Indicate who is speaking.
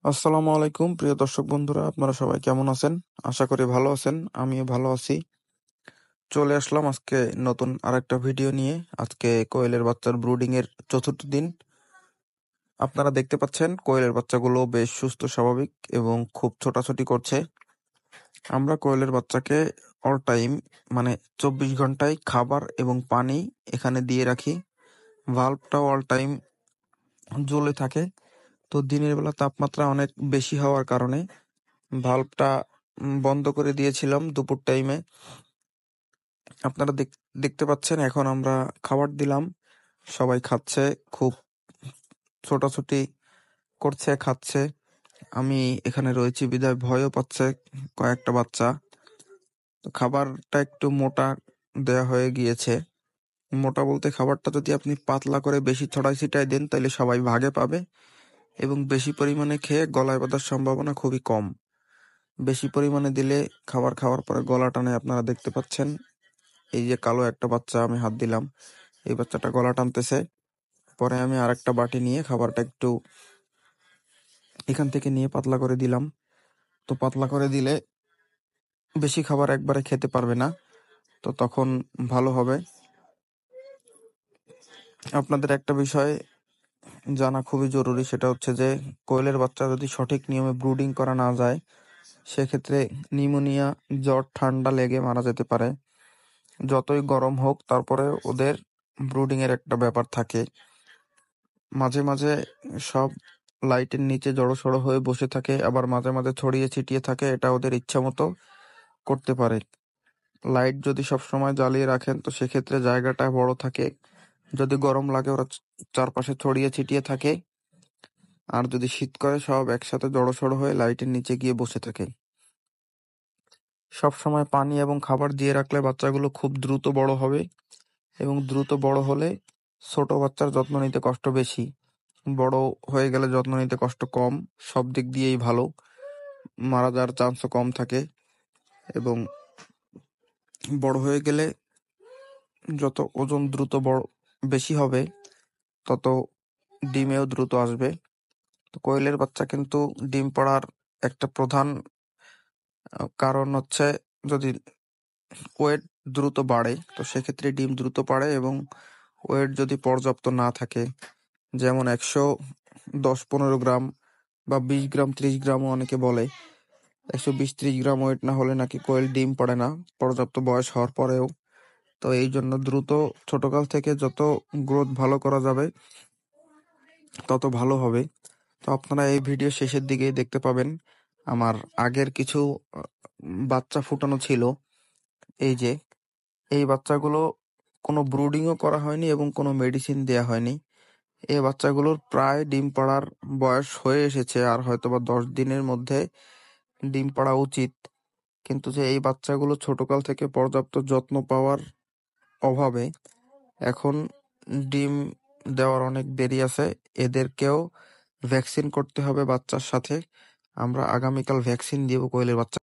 Speaker 1: আসসালামু আলাইকুম প্রিয় দর্শক বন্ধুরা, আপনারা সবাই কেমন আছেন? আশা করি ভালো আছেন। আমিও ভালো আছি। চলে আসলাম আজকে নতুন আরেকটা ভিডিও নিয়ে। আজকে কোয়েলের বাচ্চার ব্রুডিং এর চতুর্থ দিন। আপনারা দেখতে পাচ্ছেন কোয়েলের বাচ্চাগুলো বেশ সুস্থ স্বাভাবিক এবং খুব ছোটাছুটি করছে। আমরা কোয়েলের বাচ্চাকে অল টাইম মানে 24 ঘন্টায় খাবার এবং পানি এখানে দিয়ে রাখি। ভাল্বটাও অল টাইম জ্বলে থাকে। তো দিনের বেলা তাপমাত্রা অনেক বেশি হওয়ার কারণে ভাল্বটা বন্ধ করে দিয়েছিলাম দুপুর টাইমে। আপনারা দেখতে পাচ্ছেন এখন আমরা খাবার দিলাম, সবাই খাচ্ছে, খুব ছোটাছুটি করছে, খাচ্ছে। আমি এখানে রয়েছি বিধায় ভয়ও পাচ্ছে কয়েকটা বাচ্চা। তো খাবারটা একটু মোটা দেয়া হয়ে গিয়েছে। মোটা বলতে খাবারটা যদি আপনি পাতলা করে বেশি ছড়াই ছিটাই দেন তাহলে সবাই ভাগে পাবে এবং বেশি পরিমাণে খেয়ে গলায় বাঁধার সম্ভাবনা খুবই কম। বেশি পরিমাণে দিলে খাবার খাওয়ার পরে গলা টানে, আপনারা দেখতে পাচ্ছেন। এই যে কালো একটা বাচ্চা আমি হাত দিলাম, এই বাচ্চাটা গলা টানতেছে। পরে আমি আরেকটা বাটি নিয়ে খাবারটা একটু এখান থেকে নিয়ে পাতলা করে দিলাম। তো পাতলা করে দিলে বেশি খাবার একবারে খেতে পারবে না, তো তখন ভালো হবে। আপনাদের একটা বিষয় জানা খুবই জরুরি, সেটা হচ্ছে যে কোয়েলের বাচ্চা যদি সঠিক নিয়মে ব্রুডিং করা না যায় সেক্ষেত্রে নিউমোনিয়া, জ্বর, ঠান্ডা লেগে মারা যেতে পারে। যতই গরম হোক তারপরে ওদের ব্রুডিং এর একটা ব্যাপার থাকে। মাঝে মাঝে সব লাইটের নিচে জড়সড় হয়ে বসে থাকে, আবার মাঝে মাঝে ছড়িয়ে ছিটিয়ে থাকে। এটা ওদের ইচ্ছা মতো করতে পারে। লাইট যদি সবসময় জ্বালিয়ে রাখেন তো সেক্ষেত্রে জায়গাটা বড় থাকে। যদি গরম লাগে ওরা চারপাশে ছড়িয়ে ছিটিয়ে থাকে, আর যদি শীত করে সব একসাথে জড়সড় হয়ে লাইটের নিচে গিয়ে বসে থাকে। সবসময় পানি এবং খাবার দিয়ে রাখলে বাচ্চাগুলো খুব দ্রুত বড় হবে, এবং দ্রুত বড় হলে ছোট বাচ্চার যত্ন নিতে কষ্ট বেশি, বড় হয়ে গেলে যত্ন নিতে কষ্ট কম। সব দিক দিয়েই ভালো, মারা যাওয়ার চান্সও কম থাকে। এবং বড় হয়ে গেলে যত ওজন দ্রুত বেশি হবে তত ডিমেও দ্রুত আসবে। তো কোয়েলের বাচ্চা কিন্তু ডিম পাড়ার একটা প্রধান কারণ হচ্ছে, যদি ওয়েট দ্রুত বাড়ে তো সেক্ষেত্রে ডিম দ্রুত পাড়ে, এবং ওয়েট যদি পর্যাপ্ত না থাকে, যেমন 110-15 গ্রাম বা 20 গ্রাম 30 গ্রামও অনেকে বলে, 120-30 গ্রাম ওয়েট না হলে নাকি কোয়েল ডিম পাড়ে না পর্যাপ্ত বয়স হওয়ার পরেও। তো এই জন্য দ্রুত ছোটকাল থেকে যত গ্রোথ ভালো করা যাবে তত ভালো হবে। তো আপনারা এই ভিডিও শেষের দিকেই দেখতে পাবেন আমার আগের কিছু বাচ্চা ফুটানো ছিল। এই যে এই বাচ্চাগুলো কোনো ব্রুডিংও করা হয়নি এবং কোনো মেডিসিন দেয়া হয়নি। এই বাচ্চাগুলোর প্রায় ডিম পাড়ার বয়স হয়ে এসেছে, আর হয়তোবা 10 দিনের মধ্যে ডিম পাড়া উচিত। কিন্তু যে এই বাচ্চাগুলো ছোটকাল থেকে পর্যাপ্ত যত্ন পাওয়ার অভাবে এখন ডিম দেওয়ার অনেক দেরি আছে। এদেরকেও ভ্যাকসিন করতে হবে বাচ্চার সাথে। আমরা আগামীকাল ভ্যাকসিন দিব কোয়েলের বাচ্চা।